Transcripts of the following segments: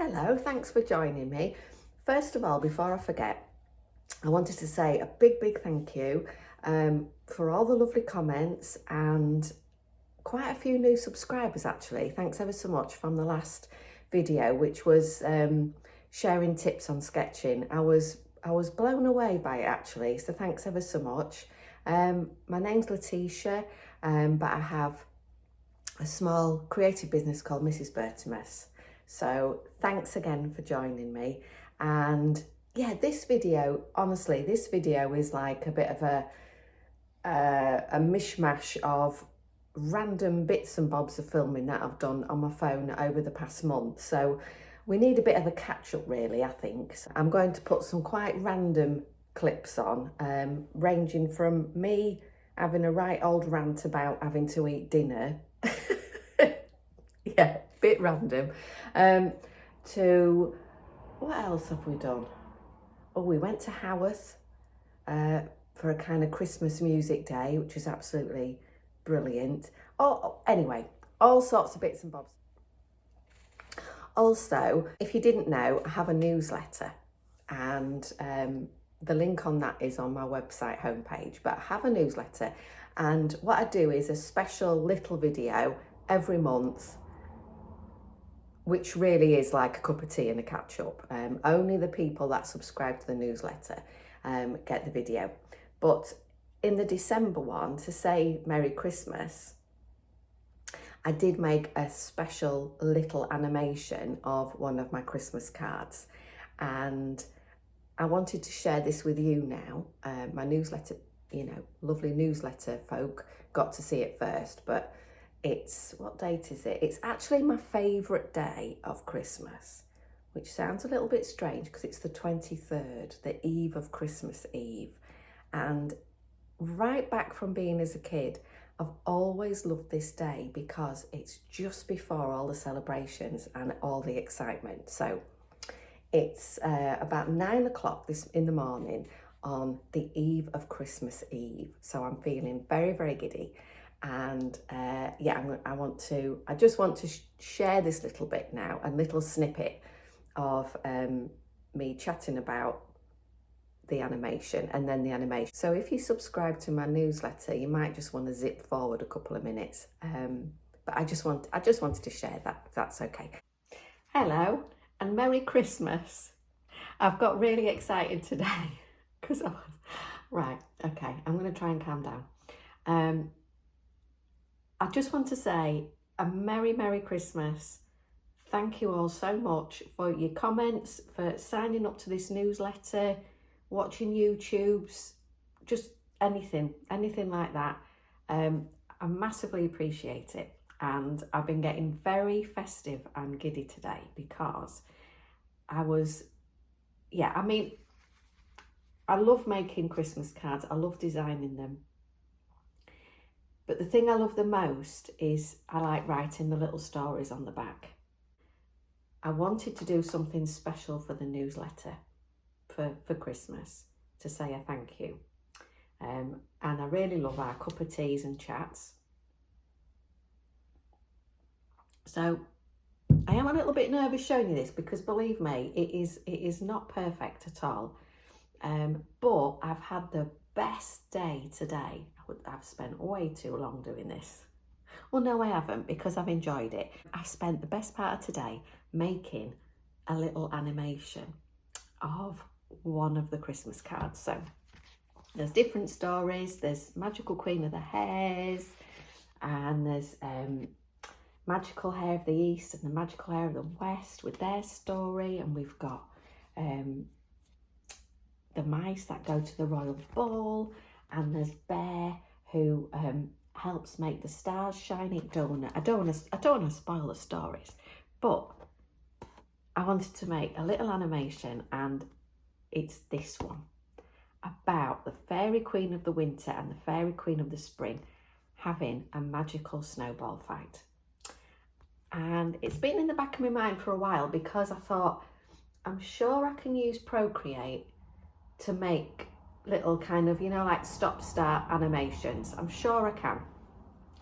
Hello, thanks for joining me. First of all, before I forget, I wanted to say a big thank you for all the lovely comments and quite a few new subscribers actually. Thanks ever so much from the last video, which was sharing tips on sketching. I was blown away by it actually, so thanks ever so much. My name's Letitia, but I have a small creative business called Mrs. Bertimus. So thanks again for joining me. And yeah, this video, honestly, this video is like a bit of a mishmash of random bits and bobs of filming that I've done on my phone over the past month. So we need a bit of a catch up really, I think. So I'm going to put some quite random clips on, ranging from me having a right old rant about having to eat dinner, yeah, bit random, to what else have we done? Oh, we went to Howarth for a kind of Christmas music day, which was absolutely brilliant. Oh, anyway, all sorts of bits and bobs. Also, if you didn't know, I have a newsletter, and the link on that is on my website homepage, but I have a newsletter, and what I do is a special little video every month, which really is like a cup of tea and a catch up. Only the people that subscribe to the newsletter get the video. But in the December one, to say Merry Christmas, I did make a special little animation of one of my Christmas cards, and I wanted to share this with you now. My newsletter, lovely newsletter folk got to see it first, but it's, what date is it? It's actually my favourite day of Christmas, which sounds a little bit strange because it's the 23rd, the eve of Christmas Eve. And right back from being as a kid, I've always loved this day because it's just before all the celebrations and all the excitement. So it's about 9 o'clock in the morning on the eve of Christmas Eve. So I'm feeling very giddy. And yeah, I just want to share this little bit now, a little snippet of me chatting about the animation and then the animation. So if you subscribe to my newsletter, you might just want to zip forward a couple of minutes. But I just wanted to share that, if that's okay. Hello and Merry Christmas. I've got really excited today because right, okay, I'm going to try and calm down. I just want to say a Merry Christmas. Thank you all so much for your comments, for signing up to this newsletter, watching YouTubes, just anything like that. I massively appreciate it. And I've been getting very festive and giddy today because I love making Christmas cards. I love designing them. But the thing I love the most is I like writing the little stories on the back. I wanted to do something special for the newsletter for Christmas to say a thank you. And I really love our cup of teas and chats. So I am a little bit nervous showing you this because believe me, it is not perfect at all. But I've had the best day today. I've spent way too long doing this. Well, no, I haven't, because I've enjoyed it. I've spent the best part of today making a little animation of one of the Christmas cards. So there's different stories. There's Magical Queen of the Hares, and there's Magical Hair of the East and the Magical Hair of the West with their story, and we've got the mice that go to the royal ball, and there's Bear who helps make the stars shine. I don't want to spoil the stories, but I wanted to make a little animation, and it's this one about the Fairy Queen of the Winter and the Fairy Queen of the Spring having a magical snowball fight. And it's been in the back of my mind for a while because I thought, I'm sure I can use Procreate to make little kind of, like stop-start animations. I'm sure I can.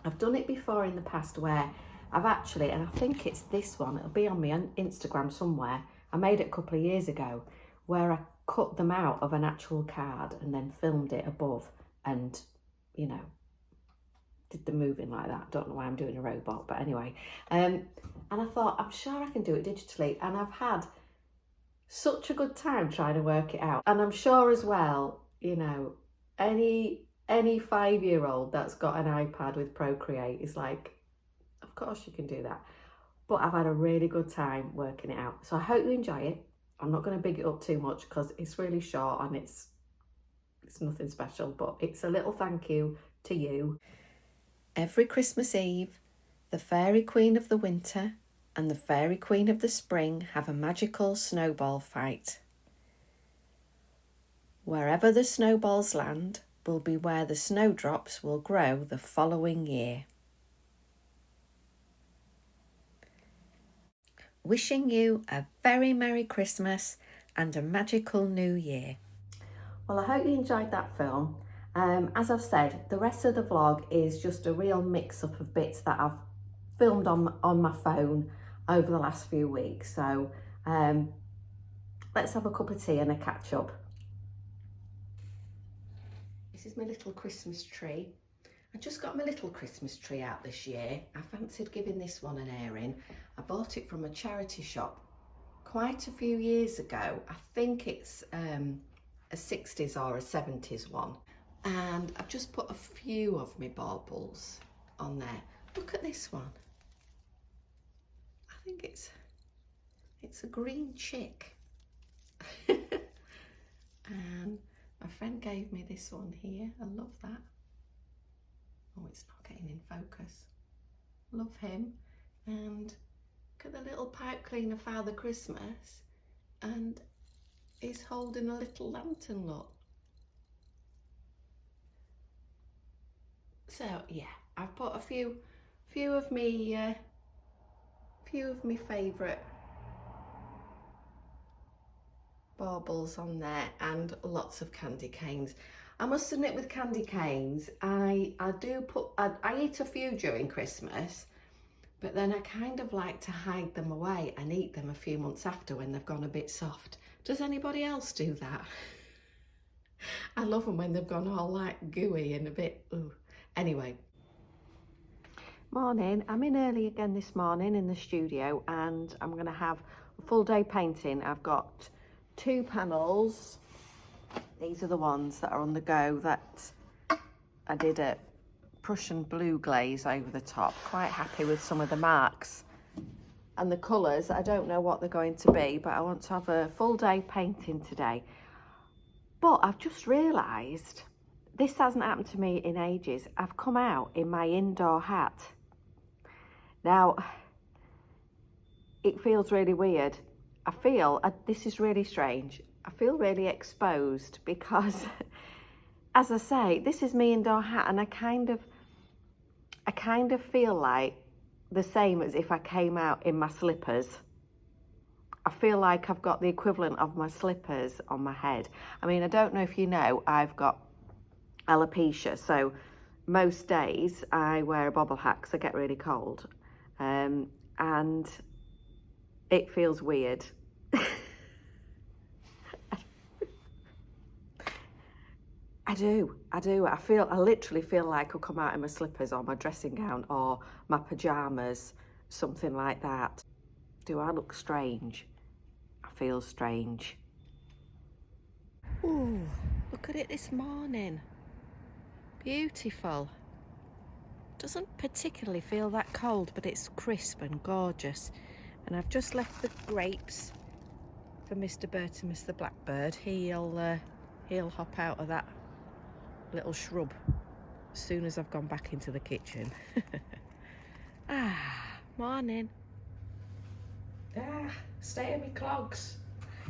I've done it before in the past where I've actually, and I think it's this one, it'll be on my Instagram somewhere. I made it a couple of years ago where I cut them out of an actual card and then filmed it above and, you know, did the moving like that. Don't know why I'm doing a robot, but anyway. And I thought, I'm sure I can do it digitally. And I've had such a good time trying to work it out. And I'm sure as well, you know, any 5-year-old that's got an iPad with Procreate is like, of course you can do that. But I've had a really good time working it out. So I hope you enjoy it. I'm not going to big it up too much because it's really short and it's nothing special, but it's a little thank you to you. Every Christmas Eve, the Fairy Queen of the Winter and the Fairy Queen of the Spring have a magical snowball fight. Wherever the snowballs land will be where the snowdrops will grow the following year. Wishing you a very Merry Christmas and a magical New Year. Well, I hope you enjoyed that film. As I've said, the rest of the vlog is just a real mix-up of bits that I've filmed on my phone over the last few weeks. So let's have a cup of tea and a catch up. This is my little Christmas tree. I just got my little Christmas tree out this year. I fancied giving this one an airing. I bought it from a charity shop quite a few years ago. I think it's a 60s or a 70s one. And I've just put a few of my baubles on there. Look at this one. I think it's a green chick. And my friend gave me this one here. I love that. Oh, it's not getting in focus. Love him. And look at the little pipe cleaner Father Christmas. And he's holding a little lantern, look. So yeah, I've put a few of me favourite baubles on there and lots of candy canes. I must admit, with candy canes, I eat a few during Christmas, but then I kind of like to hide them away and eat them a few months after when they've gone a bit soft. Does anybody else do that? I love them when they've gone all like gooey and a bit, ooh. Anyway. Morning, I'm in early again this morning in the studio and I'm going to have a full day painting. I've got 2 panels. These are the ones that are on the go that I did a Prussian blue glaze over the top. Quite happy with some of the marks and the colours. I don't know what they're going to be, but I want to have a full day painting today. But I've just realised this hasn't happened to me in ages. I've come out in my indoor hat. Now, it feels really weird. This is really strange. I feel really exposed because, as I say, this is me indoor hat and I kind of feel like the same as if I came out in my slippers. I feel like I've got the equivalent of my slippers on my head. I mean, I don't know if you know, I've got alopecia, so most days I wear a bobble hat because I get really cold, and it feels weird. I do. I literally feel like I'll come out in my slippers or my dressing gown or my pajamas, something like that. Do I look strange? I feel strange. Ooh, look at it this morning. Beautiful. Doesn't particularly feel that cold, but it's crisp and gorgeous. And I've just left the grapes for Mr. Bert and Mr. Blackbird. He'll hop out of that little shrub as soon as I've gone back into the kitchen. Morning. Stay in me clogs.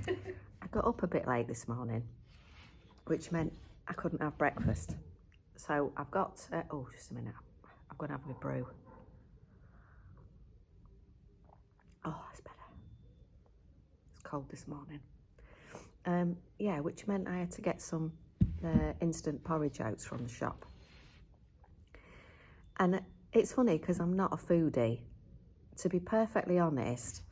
I got up a bit late this morning, which meant I couldn't have breakfast. So I've got, just a minute, I'm going to have a brew. Oh, that's better. It's cold this morning. Yeah, which meant I had to get some instant porridge oats from the shop. And it's funny because I'm not a foodie, to be perfectly honest,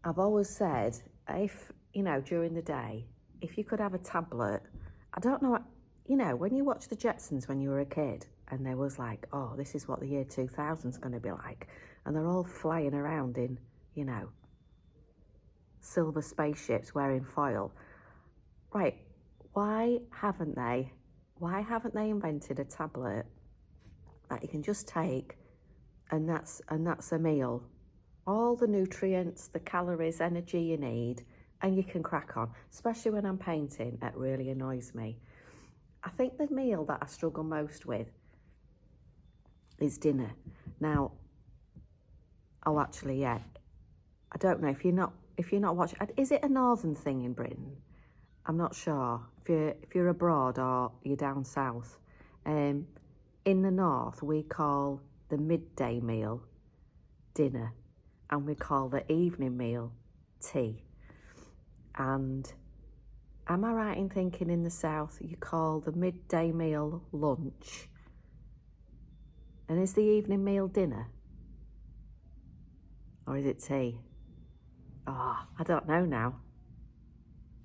I've always said, if, you know, during the day, if you could have a tablet, I don't know, you know, when you watch the Jetsons when you were a kid, and there was like, oh, this is what the year 2000 is going to be like, and they're all flying around in, you know, silver spaceships wearing foil. Right, why haven't they invented a tablet that you can just take, and that's a meal? All the nutrients, the calories, energy you need, and you can crack on. Especially when I'm painting, it really annoys me. I think the meal that I struggle most with is dinner. Now, oh, actually, yeah, I don't know if you're not watching. Is it a northern thing in Britain? I'm not sure. If you're abroad or you're down south, in the north we call the midday meal dinner, and we call the evening meal tea. And am I right in thinking in the south you call the midday meal lunch? And is the evening meal dinner? Or is it tea? Oh, I don't know now.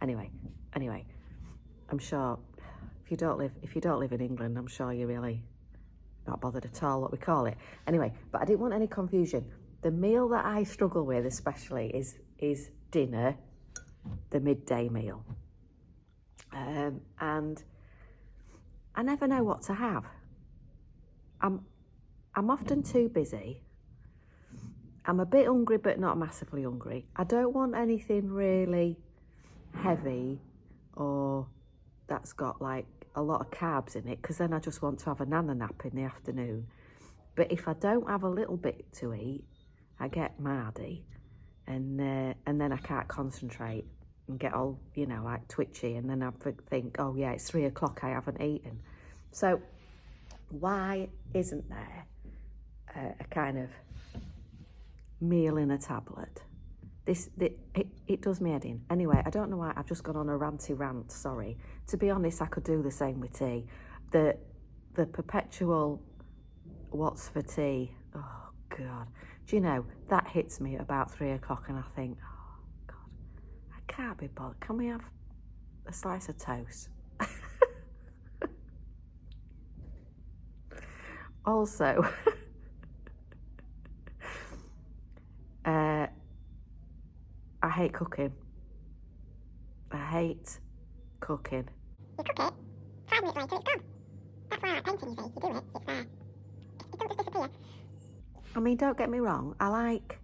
Anyway, I'm sure if you don't live in England, I'm sure you're really not bothered at all what we call it. Anyway, but I didn't want any confusion. The meal that I struggle with especially is dinner, the midday meal. And I never know what to have. I'm often too busy. I'm a bit hungry, but not massively hungry. I don't want anything really heavy or that's got like a lot of carbs in it, because then I just want to have a nana nap in the afternoon. But if I don't have a little bit to eat, I get mardy, and then I can't concentrate and get all, you know, like twitchy, and then I think, oh yeah, it's 3 o'clock, I haven't eaten. So why isn't there a kind of meal in a tablet? It does me head in. Anyway, I don't know why I've just gone on a ranty rant, sorry. To be honest, I could do the same with tea. The perpetual what's for tea, oh God. Do you know, that hits me at about 3 o'clock and I think, oh God, I can't be bothered. Can we have a slice of toast? Also, I hate cooking. I hate cooking. You cook it, 5 minutes later it's gone. That's why I like painting, you see. You do it, it's there. It don't just disappear. I mean, don't get me wrong, I like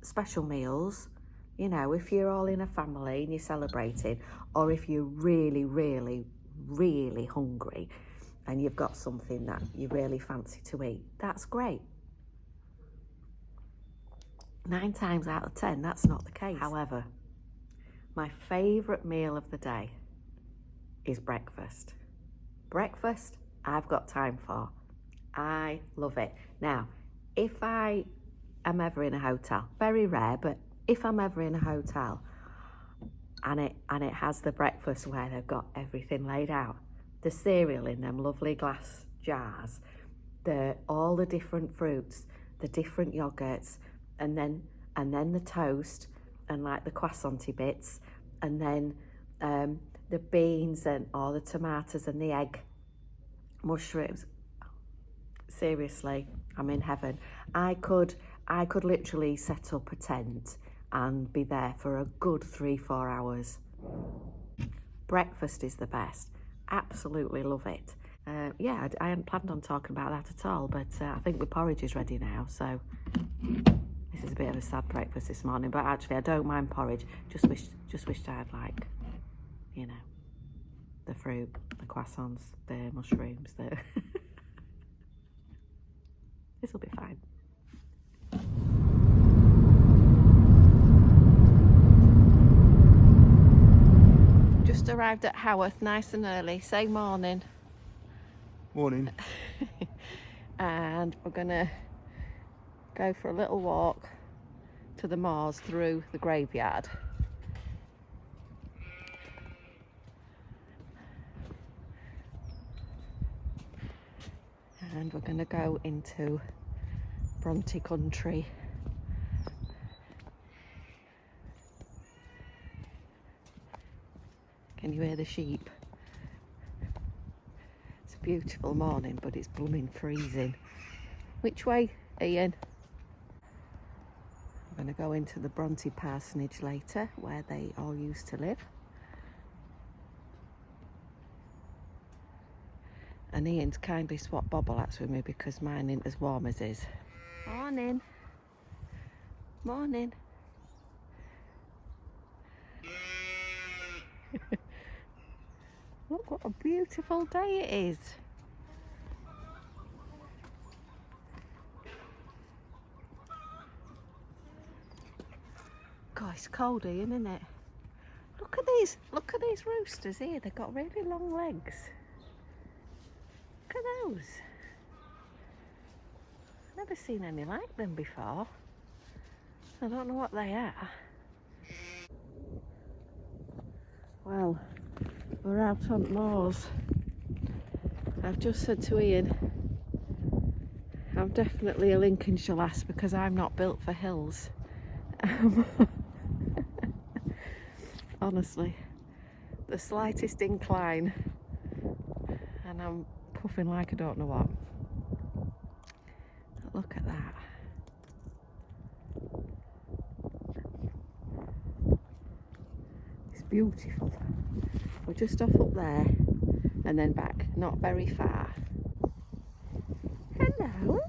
special meals, you know, if you're all in a family and you're celebrating, or if you're really, really, really hungry and you've got something that you really fancy to eat, that's great. 9 times out of 10, that's not the case. However, my favourite meal of the day is breakfast. Breakfast, I've got time for. I love it. Now, if I am ever in a hotel, very rare, but if I'm ever in a hotel and it has the breakfast where they've got everything laid out, the cereal in them lovely glass jars, all the different fruits, the different yogurts, and then the toast and like the croissant bits, and then the beans and all the tomatoes and the egg, mushrooms. Seriously, I'm in heaven. I could literally set up a tent and be there for a good 3-4 hours. Breakfast is the best. Absolutely love it. Yeah, I hadn't planned on talking about that at all, but I think my porridge is ready now, so this is a bit of a sad breakfast this morning, but actually I don't mind porridge. Just wished I had, like, you know, the fruit, the croissants, the mushrooms, This'll be fine. Just arrived at Howarth nice and early. Say morning. Morning. And we're gonna go for a little walk to the moors through the graveyard. And we're gonna go into Bronte country Can you hear the sheep? It's a beautiful morning, but it's blooming freezing. Which way, Ian? I'm going to go into the Bronte parsonage later, where they all used to live. And Ian's kindly swapped bobble hats with me because mine ain't as warm as his. Morning. Morning. Look what a beautiful day it is. God, it's cold, Ian, isn't it? Look at these roosters here. They've got really long legs. Look at those. Never seen any like them before. I don't know what they are. Well, we're out on moors. I've just said to Ian, I'm definitely a Lincolnshire lass because I'm not built for hills. Honestly, the slightest incline and I'm puffing like I don't know what. Look at that. It's beautiful. We're just off up there and then back, not very far. Hello.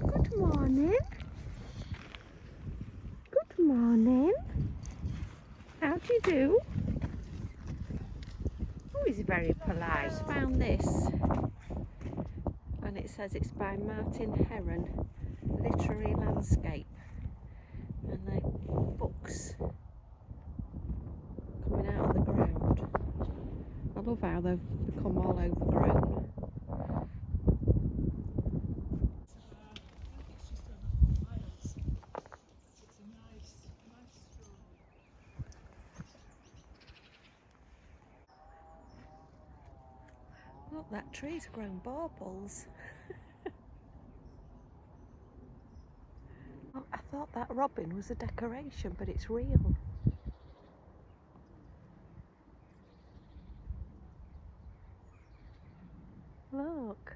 Good morning. Good morning. How do you do? Oh, he's very polite. Just found this and it says it's by Martin Heron, Literary Landscape, and the books coming out of the ground. I love how they've become all overgrown. Look, that tree's grown baubles. Oh, I thought that robin was a decoration, but it's real. Look.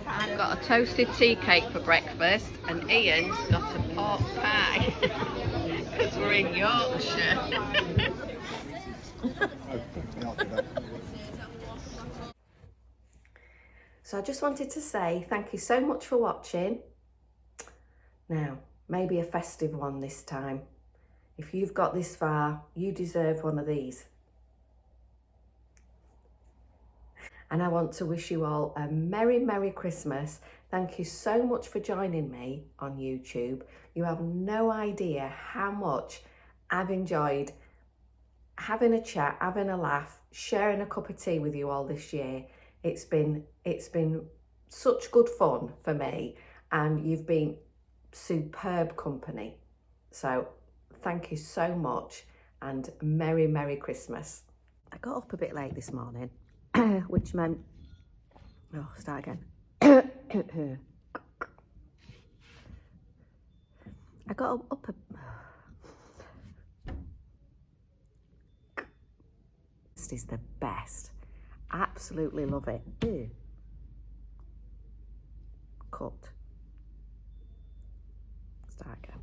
I've got a toasted tea cake for breakfast and Ian's got a pork pie because we're in Yorkshire. So I just wanted to say thank you so much for watching. Now, maybe a festive one this time. If you've got this far, you deserve one of these. And I want to wish you all a Merry, Merry Christmas. Thank you so much for joining me on YouTube. You have no idea how much I've enjoyed having a chat, having a laugh, sharing a cup of tea with you all this year. It's been such good fun for me, and you've been superb company. So thank you so much, and Merry, Merry Christmas. I got up a bit late this morning, which meant, start again. I got up This is the best. Absolutely love it. Ew. Cut. Start again.